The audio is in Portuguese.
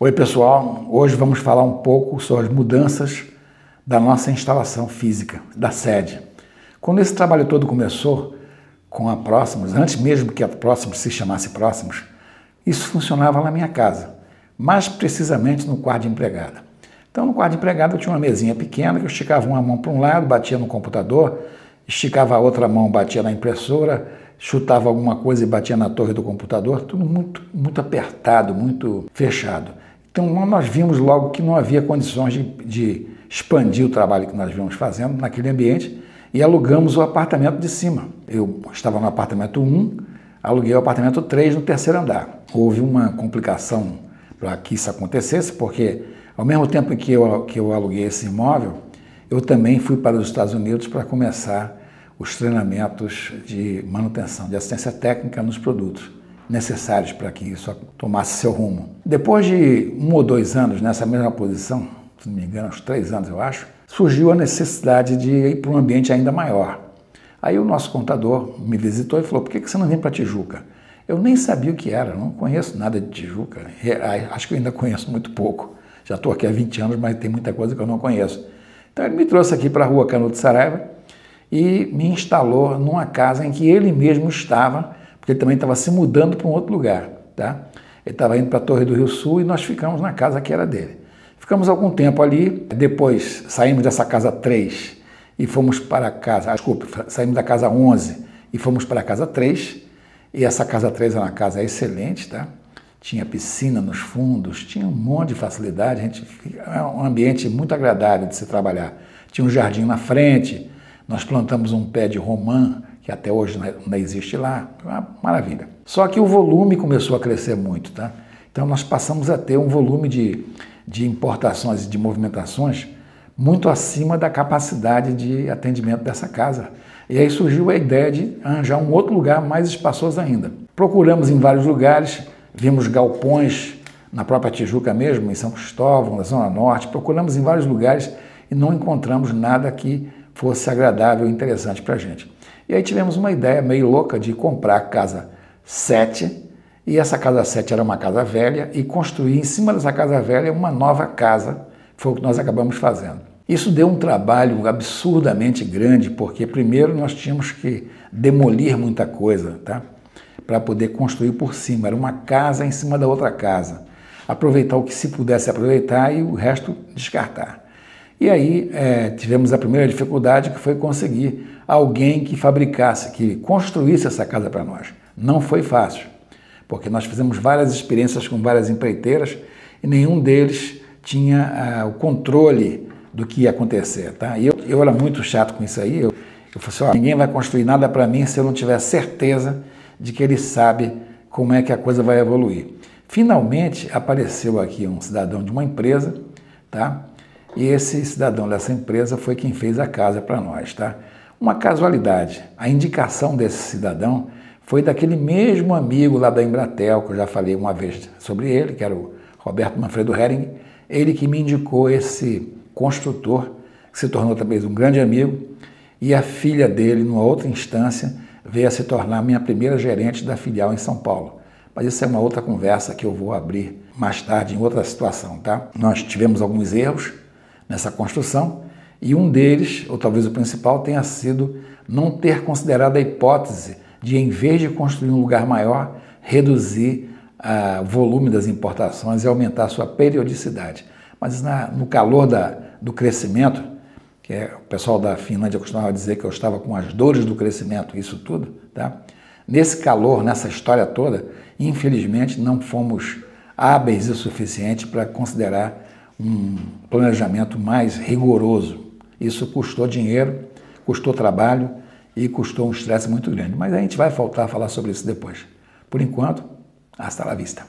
Oi pessoal, hoje vamos falar um pouco sobre as mudanças da nossa instalação física, da sede. Quando esse trabalho todo começou com a Próximos, antes mesmo que a Próximos se chamasse Próximos, isso funcionava na minha casa, mais precisamente no quarto de empregada. Então no quarto de empregada eu tinha uma mesinha pequena que eu esticava uma mão para um lado, batia no computador, esticava a outra mão, batia na impressora, chutava alguma coisa e batia na torre do computador, tudo muito apertado, muito fechado. Então nós vimos logo que não havia condições de expandir o trabalho que nós vínhamos fazendo naquele ambiente e alugamos o apartamento de cima. Eu estava no apartamento 1, aluguei o apartamento 3 no terceiro andar. Houve uma complicação para que isso acontecesse, porque ao mesmo tempo que eu aluguei esse imóvel, eu também fui para os Estados Unidos para começar os treinamentos de manutenção, de assistência técnica nos produtos necessários para que isso tomasse seu rumo. Depois de 1 ou 2 anos nessa mesma posição, se não me engano, uns 3 anos eu acho, surgiu a necessidade de ir para um ambiente ainda maior. Aí o nosso contador me visitou e falou: por que você não vem para Tijuca? Eu nem sabia o que era, não conheço nada de Tijuca, acho que eu ainda conheço muito pouco. Já estou aqui há 20 anos, mas tem muita coisa que eu não conheço. Então ele me trouxe aqui para a rua Canuto Saraiva e me instalou numa casa em que ele mesmo estava, porque ele também estava se mudando para um outro lugar, tá? Ele estava indo para a Torre do Rio Sul e nós ficamos na casa que era dele. Ficamos algum tempo ali, depois saímos dessa casa 3 e fomos para a casa, saímos da casa 11 e fomos para a casa 3, e essa casa 3 era uma casa excelente, tá? Tinha piscina nos fundos, tinha um monte de facilidade, é um ambiente muito agradável de se trabalhar. Tinha um jardim na frente, nós plantamos um pé de romã, que até hoje não existe lá, uma maravilha. Só que o volume começou a crescer muito, tá? Então nós passamos a ter um volume de importações e de movimentações muito acima da capacidade de atendimento dessa casa. E aí surgiu a ideia de arranjar um outro lugar mais espaçoso ainda. Procuramos em vários lugares, vimos galpões na própria Tijuca mesmo, em São Cristóvão, na Zona Norte, procuramos em vários lugares e não encontramos nada que fosse agradável e interessante para a gente. E aí tivemos uma ideia meio louca de comprar a casa 7, e essa casa 7 era uma casa velha, e construir em cima dessa casa velha uma nova casa, foi o que nós acabamos fazendo. Isso deu um trabalho absurdamente grande, porque primeiro nós tínhamos que demolir muita coisa, tá? Para poder construir por cima, era uma casa em cima da outra casa, aproveitar o que se pudesse aproveitar e o resto descartar. E aí tivemos a primeira dificuldade, que foi conseguir alguém que fabricasse, que construísse essa casa para nós. Não foi fácil, porque nós fizemos várias experiências com várias empreiteiras e nenhum deles tinha o controle do que ia acontecer, tá? E eu era muito chato com isso aí, eu falei assim: ninguém vai construir nada para mim se eu não tiver certeza de que ele sabe como é que a coisa vai evoluir. Finalmente apareceu aqui um cidadão de uma empresa, tá? E esse cidadão dessa empresa foi quem fez a casa para nós, tá? Uma casualidade, a indicação desse cidadão foi daquele mesmo amigo lá da Embratel, que eu já falei uma vez sobre ele, que era o Roberto Manfredo Hering, ele que me indicou esse construtor, que se tornou também um grande amigo, e a filha dele, numa outra instância, veio a se tornar minha primeira gerente da filial em São Paulo. Mas isso é uma outra conversa que eu vou abrir mais tarde em outra situação, tá? Nós tivemos alguns erros nessa construção, e um deles, ou talvez o principal, tenha sido não ter considerado a hipótese de, em vez de construir um lugar maior, reduzir o volume das importações e aumentar a sua periodicidade. Mas no calor do crescimento, que o pessoal da Finlândia costumava dizer que eu estava com as dores do crescimento, isso tudo, tá? Nesse calor, nessa história toda, infelizmente não fomos hábeis o suficiente para considerar um planejamento mais rigoroso. Isso custou dinheiro, custou trabalho e custou um estresse muito grande. Mas a gente vai voltar a falar sobre isso depois. Por enquanto, hasta la vista.